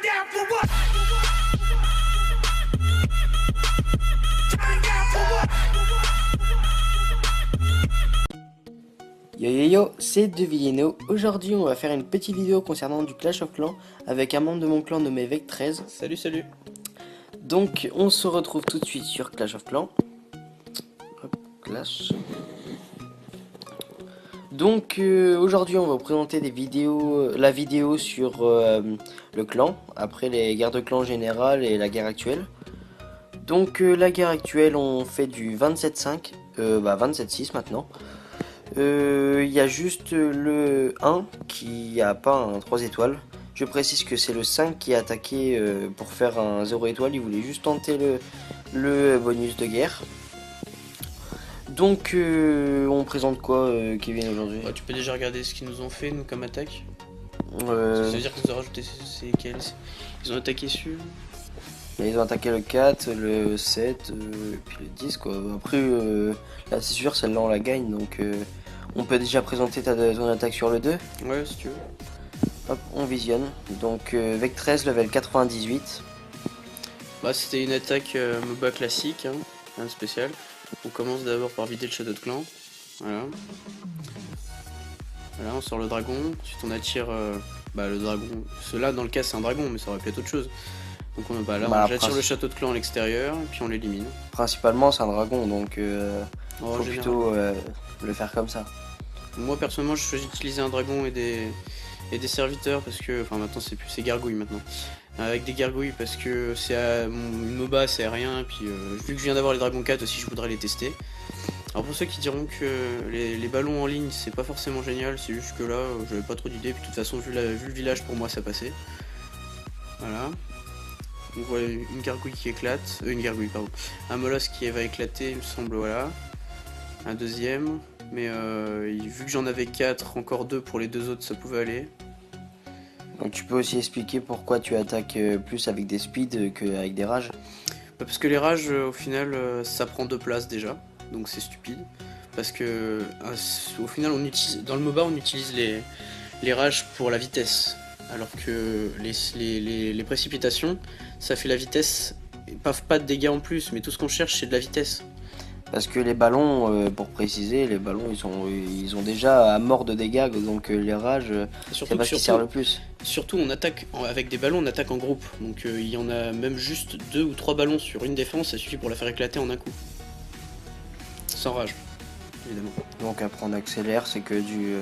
down for what? Turn down for what? Yo yo yo, c'est Devilleno. Aujourd'hui, on va faire une petite vidéo concernant du Clash of Clans avec un membre de mon clan nommé Vec13. Salut, salut. Donc, on se retrouve tout de suite sur Clash of Clans. Hop, Clash. Donc, aujourd'hui, on va vous présenter la vidéo sur le clan, après les guerres de clans générales et la guerre actuelle. Donc, la guerre actuelle, on fait du 27-5, 27-6 maintenant. Il y a juste le 1 qui a pas un 3 étoiles. Je précise que c'est le 5 qui a attaqué pour faire un 0 étoile. Il voulait juste tenter le bonus de guerre. Donc on présente quoi Kevin aujourd'hui? Tu peux déjà regarder ce qu'ils nous ont fait, nous, comme attaque. Euh, Ça veut dire qu'ils ont rajouté c'est quels? Ils ont attaqué sur... Ils ont attaqué le 4, le 7 et puis le 10 quoi. Après là c'est sûr celle-là on la gagne donc on peut déjà présenter ton attaque sur le 2. Ouais, si tu veux. Hop, on visionne. Donc Vec13 level 98. Bah, c'était une attaque MOBA classique, hein, rien de spécial. On commence d'abord par vider le château de clan. Voilà. Voilà, on sort le dragon. Ensuite, on attire le dragon. Cela, dans le cas, c'est un dragon, mais ça aurait pu être autre chose. Donc, j'attire le château de clan à l'extérieur et puis on l'élimine. Principalement c'est un dragon donc En faut général. plutôt le faire comme ça. Moi, personnellement, je choisis d'utiliser un dragon et des serviteurs parce que. Enfin, maintenant, c'est gargouilles maintenant. Avec des gargouilles parce que une MOBA c'est rien, et puis vu que je viens d'avoir les Dragon 4 aussi je voudrais les tester. Alors pour ceux qui diront que les ballons en ligne c'est pas forcément génial, c'est juste que là j'avais pas trop d'idées, puis de toute façon vu le village pour moi ça passait. Voilà. Donc voilà une gargouille qui éclate, une gargouille pardon, un molosse qui va éclater il me semble, voilà. Un deuxième, mais vu que j'en avais 4, encore 2 pour les deux autres ça pouvait aller. Donc tu peux aussi expliquer pourquoi tu attaques plus avec des speeds qu'avec des rages. Parce que les rages, au final, ça prend 2 places déjà, donc c'est stupide. Parce que au final, dans le MOBA, on utilise les rages pour la vitesse, alors que les précipitations, ça fait la vitesse, pas de dégâts en plus, mais tout ce qu'on cherche, c'est de la vitesse. Parce que les ballons, pour préciser, les ballons ils ont déjà à mort de dégâts, donc les rages, c'est pas ce qui sert le plus. Surtout, on attaque avec des ballons, on attaque en groupe. Donc il y en a même juste 2 ou 3 ballons sur une défense, ça suffit pour la faire éclater en un coup. Sans rage, évidemment. Donc après on accélère, c'est que de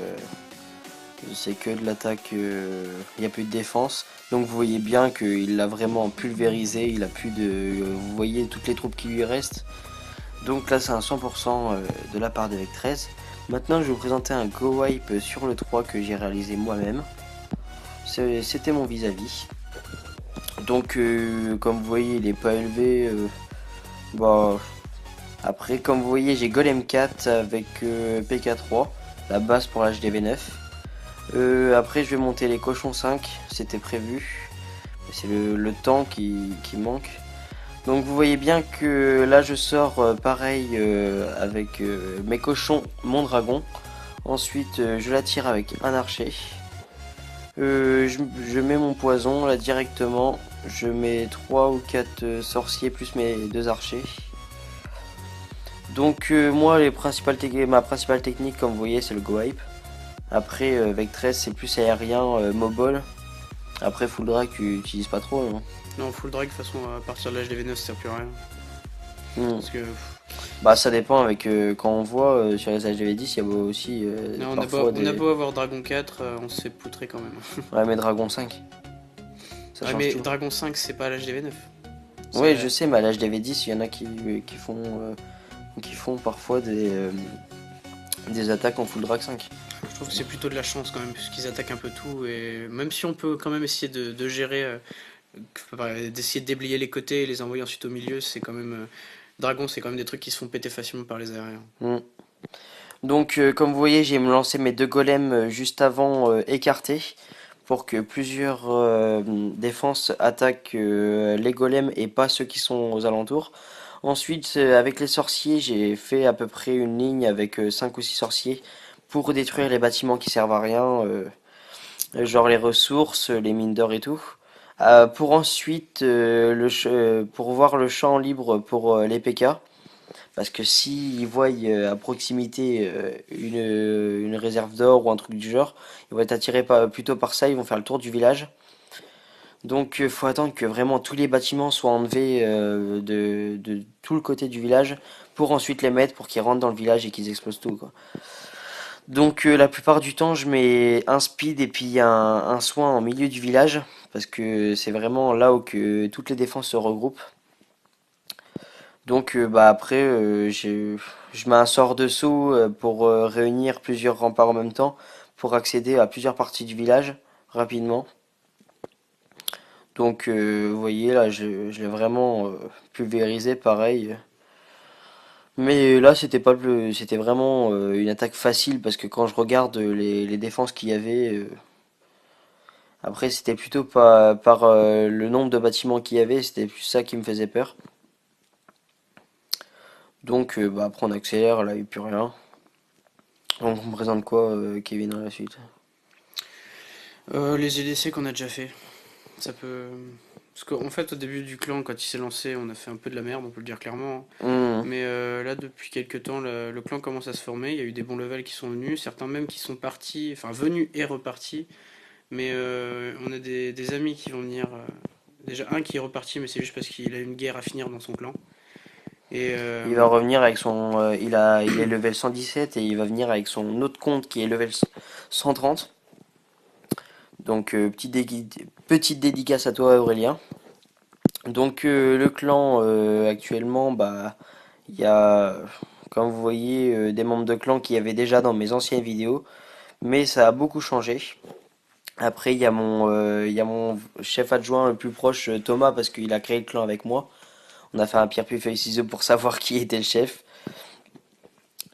l'attaque, il n'y a plus de défense. Donc vous voyez bien qu'il l'a vraiment pulvérisé, il a plus de... vous voyez toutes les troupes qui lui restent. Donc là c'est un 100% de la part de Vec13. Maintenant je vais vous présenter un go wipe sur le 3 que j'ai réalisé moi-même. C'était mon vis-à-vis. Donc comme vous voyez il est pas élevé. Après comme vous voyez j'ai Golem 4 avec PK3, la base pour l'HDV9. Après je vais monter les cochons 5, c'était prévu. C'est le temps qui manque. Donc vous voyez bien que là je sors pareil avec mes cochons, mon dragon. Ensuite je l'attire avec un archer. Je mets mon poison là directement. Je mets 3 ou 4 sorciers plus mes 2 archers. Donc moi ma principale technique comme vous voyez c'est le go wipe. Après Vec13 c'est plus aérien, mobile. Après full drag tu utilises pas trop non? Non, full drag, de toute façon, à partir de l'HDV9, ça sert plus à rien. Parce que... Bah ça dépend avec quand on voit sur les HDV10 il y a aussi non, parfois on a beau avoir Dragon 4, on se fait poutrer quand même. Ouais mais Dragon 5 ça change mais tout. Dragon 5 c'est pas l'HDV9. Ouais je sais mais à l'HDV10 il y en a qui font parfois des attaques en full drag 5. Je trouve que c'est plutôt de la chance quand même, puisqu'ils attaquent un peu tout, et même si on peut quand même essayer de gérer, d'essayer de déblayer les côtés et les envoyer ensuite au milieu, c'est quand même... Dragon, c'est quand même des trucs qui se font péter facilement par les aériens. Donc comme vous voyez j'ai lancé mes 2 golems juste avant écartés pour que plusieurs défenses attaquent les golems et pas ceux qui sont aux alentours. Ensuite avec les sorciers j'ai fait à peu près une ligne avec 5 ou 6 sorciers pour détruire les bâtiments qui servent à rien, genre les ressources, les mines d'or et tout. Pour ensuite pour voir le champ libre pour les PK. Parce que s'ils voient à proximité une réserve d'or ou un truc du genre, ils vont être attirés plutôt par ça, ils vont faire le tour du village. Donc faut attendre que vraiment tous les bâtiments soient enlevés de tout le côté du village pour ensuite les mettre pour qu'ils rentrent dans le village et qu'ils explosent tout, quoi. Donc la plupart du temps je mets un speed et puis un soin en milieu du village parce que c'est vraiment là où que toutes les défenses se regroupent. Donc bah après je mets un sort de saut pour réunir plusieurs remparts en même temps pour accéder à plusieurs parties du village rapidement. Donc vous voyez là je l'ai vraiment pulvérisé pareil. Mais là c'était vraiment une attaque facile parce que quand je regarde les défenses qu'il y avait après c'était plutôt par le nombre de bâtiments qu'il y avait, c'était plus ça qui me faisait peur. Donc bah après on accélère, là il n'y a plus rien. Donc on me présente quoi Kevin à la suite? Les EDC qu'on a déjà fait. Ça peut. Parce qu'en fait, au début du clan, quand il s'est lancé, on a fait un peu de la merde, on peut le dire clairement. Hmm. Mais là, depuis quelques temps, le clan commence à se former. Il y a eu des bons levels qui sont venus, certains même qui sont partis, enfin venus et repartis. Mais on a des amis qui vont venir. Déjà, un qui est reparti, mais c'est juste parce qu'il a une guerre à finir dans son clan. Et Il va revenir avec son. Il est level 117 et il va venir avec son autre compte qui est level 130. Donc petite dédicace à toi Aurélien. Donc le clan actuellement, bah il y a, comme vous voyez, des membres de clan qui y avait déjà dans mes anciennes vidéos, mais ça a beaucoup changé. Après il y a mon chef adjoint le plus proche Thomas parce qu'il a créé le clan avec moi. On a fait un pierre, feuille, ciseaux pour savoir qui était le chef.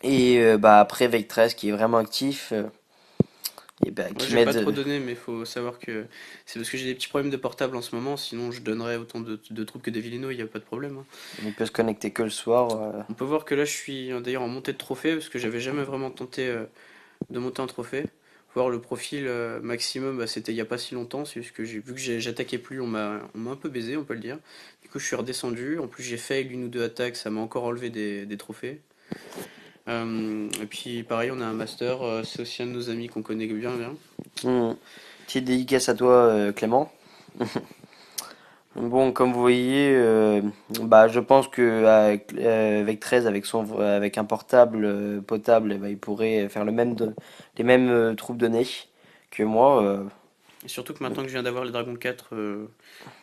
Et bah après Vectres qui est vraiment actif et bah, moi, qui je vais pas m'aide. trop donner, mais il faut savoir que c'est parce que j'ai des petits problèmes de portable en ce moment. Sinon, je donnerais autant de troupes que des Villino, il n'y a pas de problème, hein. Il peut se connecter que le soir. On peut voir que là, je suis d'ailleurs en montée de trophée parce que j'avais jamais vraiment tenté de monter en trophée. Voir le profil maximum, bah, c'était il y a pas si longtemps. C'est juste que j'ai vu que j'attaquais plus, on m'a un peu baisé, on peut le dire. Du coup, je suis redescendu. En plus, j'ai fait une ou deux attaques, ça m'a encore enlevé des trophées. Et puis, pareil, on a un master. C'est aussi un de nos amis qu'on connaît bien, bien. Hmm. Petite dédicace à toi Clément. Bon, comme vous voyez, bah, je pense que avec 13, avec un portable potable, eh ben, il pourrait faire les mêmes troupes données que moi. Et surtout que maintenant que je viens d'avoir les Dragon 4,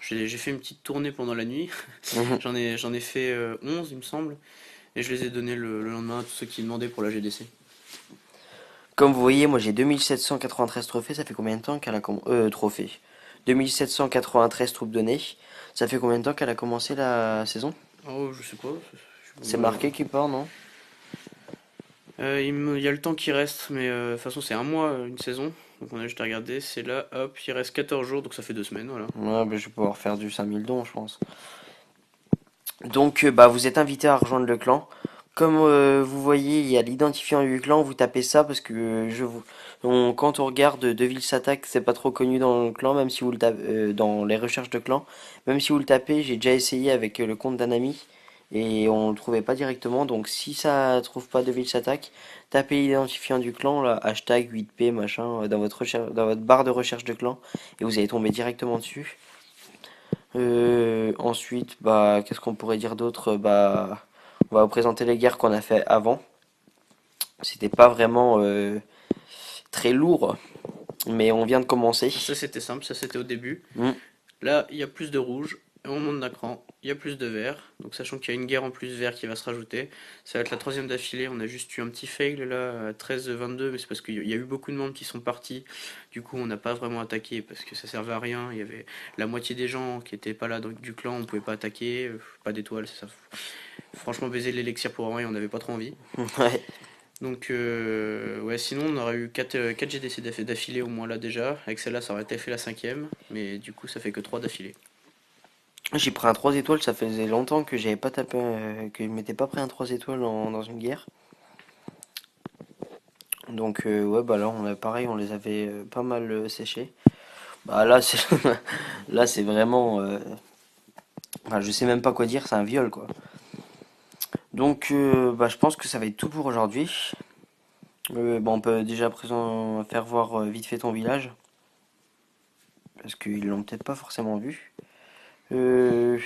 j'ai fait une petite tournée pendant la nuit. Mhm. J'en ai fait 11, il me semble. Et je les ai donnés le lendemain à tous ceux qui demandaient pour la GDC. Comme vous voyez, moi j'ai 2793 trophées. Ça fait combien de temps qu'elle a trophées? 2793 troupes données. Ça fait combien de temps qu'elle a commencé la saison? Oh, je sais pas. C'est marqué quelque part, non? Il y a le temps qui reste, mais de toute façon, c'est un mois, une saison. Donc on a juste à regarder. C'est là, hop, il reste 14 jours, donc ça fait 2 semaines, voilà. Ouais, bah, je vais pouvoir faire du 5000 dons, je pense. Donc, bah, vous êtes invité à rejoindre le clan. Comme vous voyez, il y a l'identifiant du clan, vous tapez ça parce que quand on regarde Devil s'attaque, c'est pas trop connu dans le clan, même si vous le tapez dans les recherches de clan. Même si vous le tapez, j'ai déjà essayé avec le compte d'un ami et on le trouvait pas directement. Donc, si ça trouve pas Devil s'attaque, tapez l'identifiant du clan, là, hashtag 8P machin, dans votre barre de recherche de clan et vous allez tomber directement dessus. Ensuite, bah, qu'est-ce qu'on pourrait dire d'autre? Bah, on va vous présenter les guerres qu'on a fait avant. C'était pas vraiment très lourd, mais on vient de commencer. Ça, c'était simple, ça, c'était au début. Hmm. Là, il y a plus de rouge, et on monte d'un cran, il y a plus de vert. Donc, sachant qu'il y a une guerre en plus vert qui va se rajouter, ça va être la troisième d'affilée. On a juste eu un petit fail là, à 13-22, mais c'est parce qu'il y a eu beaucoup de membres qui sont partis. Du coup, on n'a pas vraiment attaqué parce que ça servait à rien. Il y avait la moitié des gens qui étaient pas là du clan, on pouvait pas attaquer. Pas d'étoiles, c'est ça. Franchement, baiser l'élixir pour rien, on n'avait pas trop envie. Ouais. Donc, ouais, sinon, on aurait eu 4 GDC d'affilée au moins là déjà. Avec celle-là, ça aurait été fait la cinquième, mais du coup, ça fait que 3 d'affilée. J'ai pris un 3 étoiles, ça faisait longtemps que j'avais pas tapé, que je m'étais pas pris un 3 étoiles dans une guerre. Donc ouais bah là on a pareil, on les avait pas mal séchés. Bah là, c'est là, c'est vraiment. Enfin, je sais même pas quoi dire, c'est un viol, quoi. Donc, bah, je pense que ça va être tout pour aujourd'hui. Bon, on peut déjà présent faire voir vite fait ton village. Parce qu'ils l'ont peut-être pas forcément vu. Euh,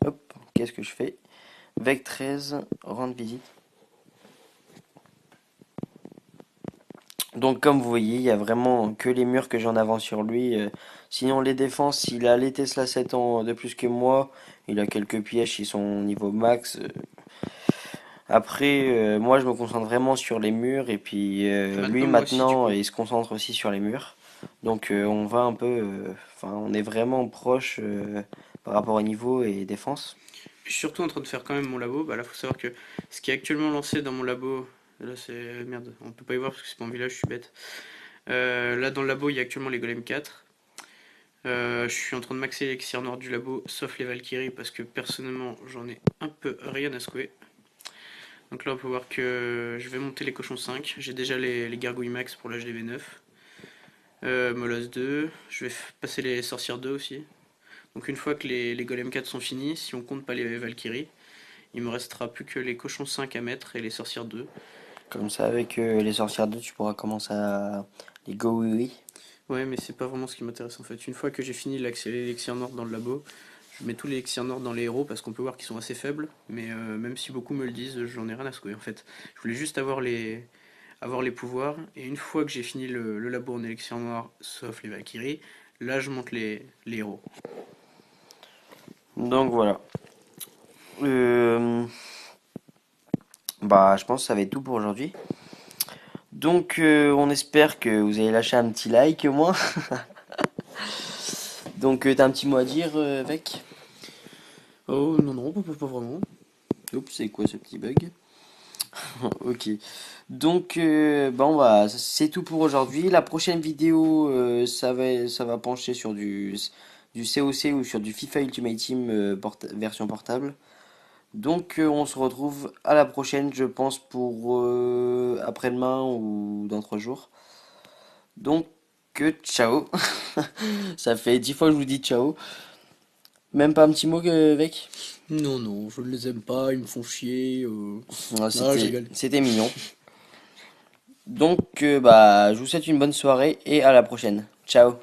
Hop, qu'est-ce que je fais? Vec 13, rendre visite. Donc comme vous voyez, il y a vraiment que les murs que j'ai en avant sur lui. Sinon les défenses, il a les Tesla 7 ans de plus que moi. Il a quelques pièges qui sont niveau max. Après, moi je me concentre vraiment sur les murs. Et puis lui Maintenant, moi aussi, du maintenant, coup. il se concentre aussi sur les murs. Donc on va un peu... Enfin, on est vraiment proche par rapport au niveau et défense. Je suis surtout en train de faire quand même mon labo. Bah là, faut savoir que ce qui est actuellement lancé dans mon labo, là c'est merde, on peut pas y voir parce que c'est pas en village, je suis bête. Là dans le labo, il y a actuellement les golems 4. Je suis en train de maxer l'élixir noir du labo, sauf les Valkyries, parce que personnellement j'en ai un peu rien à secouer. Donc là on peut voir que je vais monter les cochons 5. J'ai déjà les gargouilles max pour l'HDV 9. Molosse 2. Je vais passer les sorcières 2 aussi. Donc une fois que les golems 4 sont finis, si on compte pas les Valkyries, il me restera plus que les cochons 5 à mettre et les sorcières 2. Comme ça, avec les sorcières 2, tu pourras commencer à les go oui oui. Ouais, mais c'est pas vraiment ce qui m'intéresse en fait. Une fois que j'ai fini l'élixir nord dans le labo, je mets tous les élixirs nord dans les héros parce qu'on peut voir qu'ils sont assez faibles. Mais même si beaucoup me le disent, j'en ai rien à secouer en fait. Je voulais juste avoir les pouvoirs. Et une fois que j'ai fini le labo en élixir noir, sauf les Valkyries, là je monte les héros. Donc voilà. Euh, Bah, je pense que ça va être tout pour aujourd'hui. Donc, on espère que vous allez lâcher un petit like au moins. Donc, t'as un petit mot à dire, Vec? Oh non, non, pas vraiment. Oups, c'est quoi ce petit bug? Ok. Donc, bah, c'est tout pour aujourd'hui. La prochaine vidéo, ça va pencher sur du COC ou sur du FIFA Ultimate Team version portable. Donc, on se retrouve à la prochaine, je pense, pour après-demain ou dans 3 jours. Donc, ciao. Ça fait 10 fois que je vous dis ciao. Même pas un petit mot, Vec? Non, non, je ne les aime pas, ils me font chier. Ah, Non, je rigole. c'était mignon. Donc, bah, je vous souhaite une bonne soirée et à la prochaine. Ciao.